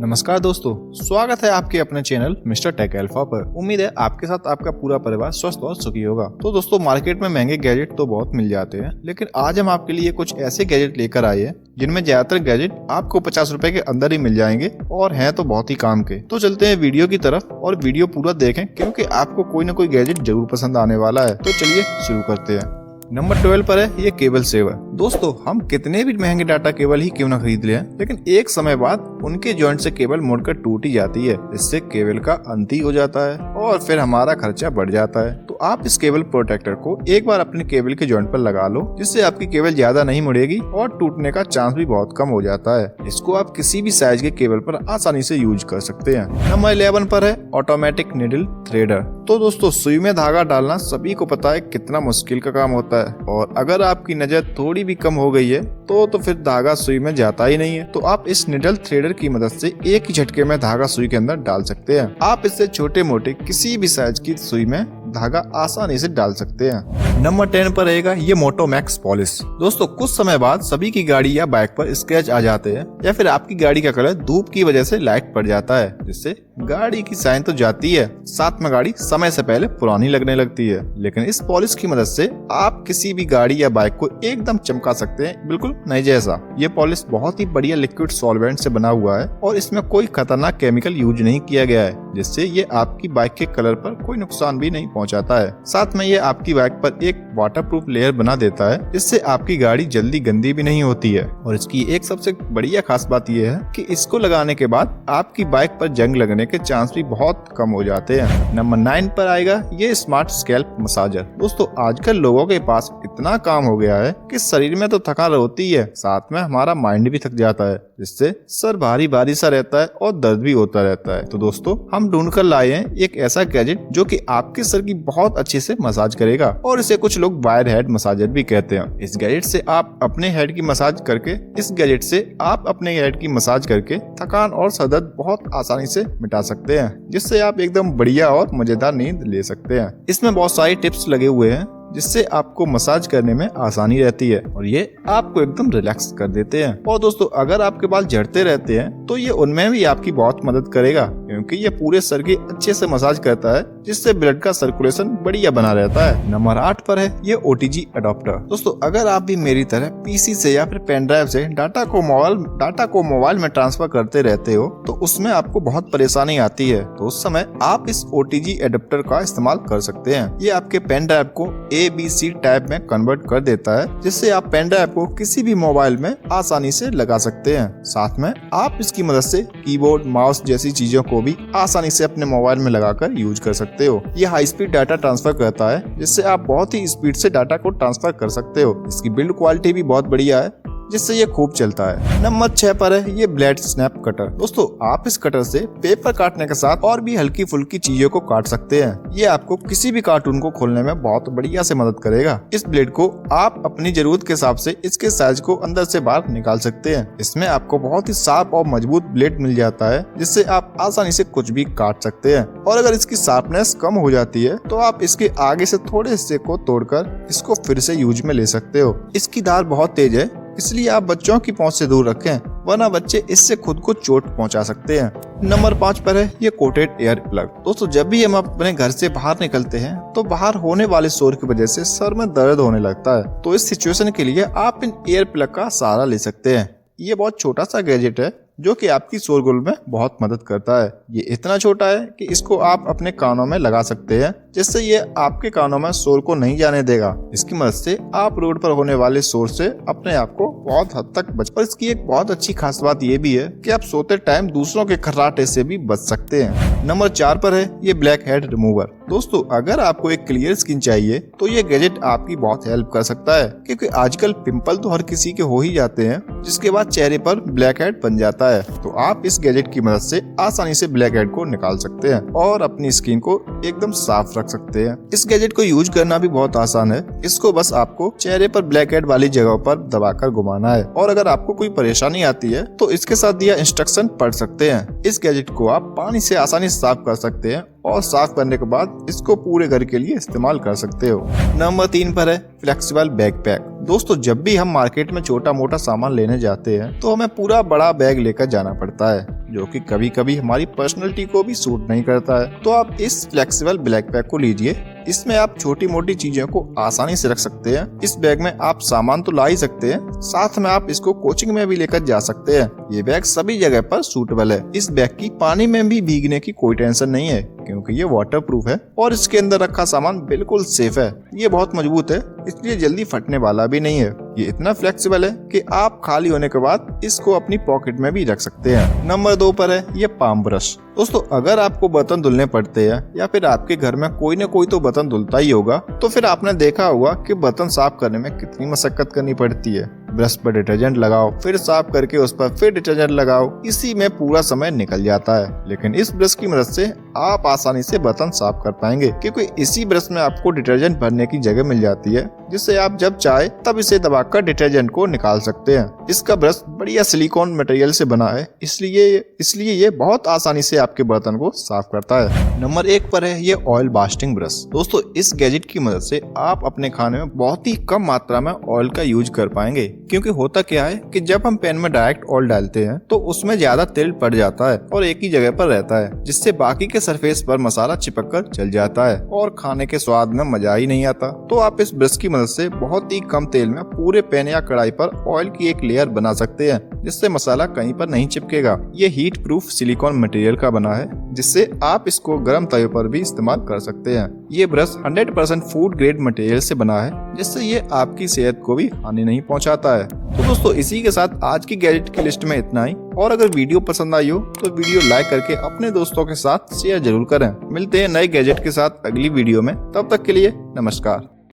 नमस्कार दोस्तों, स्वागत है आपके अपने चैनल मिस्टर टेक अल्फा पर। उम्मीद है आपके साथ आपका पूरा परिवार स्वस्थ और सुखी होगा। तो दोस्तों, मार्केट में महंगे गैजेट तो बहुत मिल जाते हैं, लेकिन आज हम आपके लिए कुछ ऐसे गैजेट लेकर आए हैं जिनमें ज्यादातर गैजेट आपको 50 रुपए के अंदर ही मिल जाएंगे और हैं तो बहुत ही काम के। तो चलते हैं वीडियो की तरफ और वीडियो पूरा देखें, क्योंकि आपको कोई न कोई गैजेट जरूर पसंद आने वाला है। तो चलिए शुरू करते हैं। नंबर 12 पर है ये केबल सेवर। दोस्तों, हम कितने भी महंगे डाटा केबल ही क्यों न खरीद लें, लेकिन एक समय बाद उनके जॉइंट से केबल मुड़कर टूट ही जाती है। इससे केबल का अंत ही हो जाता है और फिर हमारा खर्चा बढ़ जाता है। तो आप इस केबल प्रोटेक्टर को एक बार अपने केबल के जॉइंट पर लगा लो, जिससे आपकी केबल ज्यादा नहीं मुड़ेगी और टूटने का चांस भी बहुत कम हो जाता है। इसको आप किसी भी साइज के केबल पर आसानी से यूज कर सकते हैं। नंबर 11 पर है ऑटोमेटिक नीडल थ्रेडर। तो दोस्तों, सुई में धागा डालना सभी को पता है कितना मुश्किल का काम होता है, और अगर आपकी नजर थोड़ी भी कम हो गई है तो फिर धागा सुई में जाता ही नहीं है। तो आप इस निडल थ्रेडर की मदद से एक ही झटके में धागा सुई के अंदर डाल सकते हैं। आप इससे छोटे मोटे किसी भी साइज की सुई में धागा आसानी से डाल सकते हैं। नंबर 10 पर रहेगा ये मोटो मैक्स पॉलिश। दोस्तों, कुछ समय बाद सभी की गाड़ी या बाइक पर स्क्रैच आ जाते हैं, या फिर आपकी गाड़ी का कलर धूप की वजह से लाइट पड़ जाता है, जिससे गाड़ी की शाइन तो जाती है, साथ में गाड़ी समय से पहले पुरानी लगने लगती है। लेकिन इस पॉलिश की मदद से आप किसी भी गाड़ी या बाइक को एकदम चमका सकते हैं, बिल्कुल नए जैसा। ये पॉलिश बहुत ही बढ़िया लिक्विड सॉल्वेंट से बना हुआ है और इसमें कोई खतरनाक केमिकल यूज नहीं किया गया है, जिससे ये आपकी बाइक के कलर पर कोई नुकसान भी नहीं पहुंचाता है। साथ में ये आपकी बाइक पर एक वाटरप्रूफ लेयर बना देता है, जिससे आपकी गाड़ी जल्दी गंदी भी नहीं होती है। और इसकी एक सबसे बढ़िया खास बात यह है कि इसको लगाने के बाद आपकी बाइक पर जंग लगने के चांस भी बहुत कम हो जाते हैं। नंबर 9 पर आएगा ये स्मार्ट स्कैल्प मसाजर। दोस्तों, आजकल लोगों के पास इतना काम हो गया है कि शरीर में तो थकान होती है, साथ में हमारा माइंड भी थक जाता है, जिससे सर भारी भारी सा रहता है और दर्द भी होता रहता है। तो दोस्तों, हम ढूंढ कर लाए हैं एक ऐसा गैजेट जो कि आपके सर की बहुत अच्छे से मसाज करेगा, और इसे कुछ लोग वायर हेड मसाजर भी कहते हैं। इस गैजेट से आप अपने हेड की मसाज करके थकान और सर दर्द बहुत आसानी से मिटा सकते हैं, जिससे आप एकदम बढ़िया और मजेदार नींद ले सकते हैं। इसमें बहुत सारी टिप्स लगे हुए हैं, जिससे आपको मसाज करने में आसानी रहती है और ये आपको एकदम रिलैक्स कर देते हैं। और दोस्तों, अगर आपके बाल झड़ते रहते हैं तो ये उनमें भी आपकी बहुत मदद करेगा, क्योंकि ये पूरे सर की अच्छे से मसाज करता है, जिससे ब्लड का सर्कुलेशन बढ़िया बना रहता है। नंबर 8 पर है ये OTG अडॉप्टर। दोस्तों, अगर आप भी मेरी तरह पीसी से या फिर पेन ड्राइव से डाटा को मोबाइल में ट्रांसफर करते रहते हो, तो उसमें आपको बहुत परेशानी आती है। तो उस समय आप इस OTG अडॉप्टर का इस्तेमाल कर सकते हैं। ये आपके पेन ड्राइव को ABC टाइप में कन्वर्ट कर देता है, जिससे आप पेन ड्राइव को किसी भी मोबाइल में आसानी से लगा सकते हैं। साथ में आप इसकी मदद से कीबोर्ड, माउस जैसी चीजों को भी आसानी से अपने मोबाइल में लगाकर यूज कर सकते हो। ये हाई स्पीड डाटा ट्रांसफर करता है, जिससे आप बहुत ही स्पीड से डाटा को ट्रांसफर कर सकते हो। इसकी बिल्ड क्वालिटी भी बहुत बढ़िया है, जिससे ये खूब चलता है। नंबर 6 पर है ये ब्लेड स्नैप कटर। दोस्तों, आप इस कटर से पेपर काटने के साथ और भी हल्की फुल्की चीजों को काट सकते हैं। ये आपको किसी भी कार्टून को खोलने में बहुत बढ़िया से मदद करेगा। इस ब्लेड को आप अपनी जरूरत के हिसाब से इसके साइज को अंदर से बाहर निकाल सकते हैं। इसमें आपको बहुत ही साफ और मजबूत ब्लेड मिल जाता है, जिससे आप आसानी से कुछ भी काट सकते हैं। और अगर इसकी शार्पनेस कम हो जाती है तो आप इसके आगे से थोड़े हिस्से को तोड़कर इसको फिर से यूज में ले सकते हो। इसकी धार बहुत तेज है, इसलिए आप बच्चों की पहुंच से दूर रखें, वरना बच्चे इससे खुद को चोट पहुंचा सकते हैं। नंबर 5 पर है ये कोटेड एयर प्लग। दोस्तों, जब भी हम अपने घर से बाहर निकलते हैं तो बाहर होने वाले शोर की वजह से सर में दर्द होने लगता है। तो इस सिचुएशन के लिए आप इन एयर प्लग का सहारा ले सकते हैं। ये बहुत छोटा सा गैजेट है जो कि आपकी शोरगुल में बहुत मदद करता है। ये इतना छोटा है कि इसको आप अपने कानों में लगा सकते हैं, जिससे ये आपके कानों में शोर को नहीं जाने देगा। इसकी मदद से आप रोड पर होने वाले शोर से अपने आप को बहुत हद तक बच। और इसकी एक बहुत अच्छी खास बात ये भी है कि आप सोते टाइम दूसरों के खर्राटे से भी बच सकते हैं। नंबर 4 पर है ये ब्लैक हेड रिमूवर। दोस्तों, अगर आपको एक क्लियर स्किन चाहिए तो ये गैजेट आपकी बहुत हेल्प कर सकता है, क्योंकि आजकल पिंपल तो हर किसी के हो ही जाते हैं, जिसके बाद चेहरे पर ब्लैक हेड बन जाता है। तो आप इस गैजेट की मदद से आसानी से ब्लैक हेड को निकाल सकते हैं और अपनी स्किन को एकदम साफ रख सकते हैं। इस गैजेट को यूज करना भी बहुत आसान है। इसको बस आपको चेहरे पर ब्लैक हेड वाली जगह पर दबाकर घुमाना है, और अगर आपको कोई परेशानी आती है तो इसके साथ दिया इंस्ट्रक्शन पढ़ सकते हैं। इस गैजेट को आप पानी से आसानी से साफ कर सकते हैं और साफ करने के बाद इसको पूरे घर के लिए इस्तेमाल कर सकते हो। नंबर 3 पर है फ्लेक्सिबल बैकपैक। दोस्तों जब भी हम मार्केट में छोटा मोटा सामान लेने जाते हैं तो हमें पूरा बड़ा बैग लेकर जाना पड़ता है, जो कि कभी कभी हमारी पर्सनैलिटी को भी सूट नहीं करता है। तो आप इस फ्लेक्सिबल ब्लैक बैग को लीजिए। इसमें आप छोटी मोटी चीजों को आसानी से रख सकते हैं। इस बैग में आप सामान तो ला ही सकते हैं, साथ में आप इसको कोचिंग में भी लेकर जा सकते हैं। ये बैग सभी जगह पर सूटेबल है। इस बैग की पानी में भी भीगने की कोई टेंशन नहीं है, क्योंकि ये वाटरप्रूफ है और इसके अंदर रखा सामान बिल्कुल सेफ है। ये बहुत मजबूत है, इसलिए जल्दी फटने वाला भी नहीं है। ये इतना फ्लेक्सिबल है कि आप खाली होने के बाद इसको अपनी पॉकेट में भी रख सकते हैं। नंबर 2 पर है ये पाम ब्रश। दोस्तों अगर आपको बर्तन धुलने पड़ते हैं या फिर आपके घर में कोई न कोई तो बर्तन धुलता ही होगा, तो फिर आपने देखा होगा कि बर्तन साफ करने में कितनी मशक्कत करनी पड़ती है। ब्रश पर डिटर्जेंट लगाओ, फिर साफ करके उस पर फिर डिटर्जेंट लगाओ, इसी में पूरा समय निकल जाता है। लेकिन इस ब्रश की मदद से आप आसानी से बर्तन साफ कर पाएंगे, क्योंकि इसी ब्रश में आपको डिटर्जेंट भरने की जगह मिल जाती है, जिससे आप जब चाहे तब इसे दबाकर डिटर्जेंट को निकाल सकते हैं। इसका ब्रश बढ़िया सिलिकॉन मटेरियल से बना है, इसलिए ये बहुत आसानी से आपके बर्तन को साफ करता है। नंबर 1 पर है ये ऑयल बास्टिंग ब्रश। दोस्तों इस गैजेट की मदद से आप अपने खाने में बहुत ही कम मात्रा में ऑयल का यूज कर पाएंगे, क्योंकि होता क्या है कि जब हम पैन में डायरेक्ट ऑयल डालते हैं तो उसमें ज्यादा तेल पड़ जाता है और एक ही जगह पर रहता है, जिससे बाकी के सरफेस पर मसाला चिपक कर चल जाता है और खाने के स्वाद में मजा ही नहीं आता। तो आप इस ब्रश की मदद से बहुत ही कम तेल में पूरे पैन या कढ़ाई पर ऑयल की एक लेयर बना सकते हैं, जिससे मसाला कहीं पर नहीं चिपकेगा। ये हीट प्रूफ सिलिकॉन मटेरियल का बना है, जिससे आप इसको गर्म तवे पर भी इस्तेमाल कर सकते हैं। ये ब्रश 100% फूड ग्रेड मटेरियल से बना है, जिससे ये आपकी सेहत को भी हानि नहीं पहुंचाता है। तो दोस्तों इसी के साथ आज की गैजेट की लिस्ट में इतना ही। और अगर वीडियो पसंद आई हो तो वीडियो लाइक करके अपने दोस्तों के साथ शेयर जरूर करें। मिलते हैं नए गैजेट के साथ अगली वीडियो में, तब तक के लिए नमस्कार।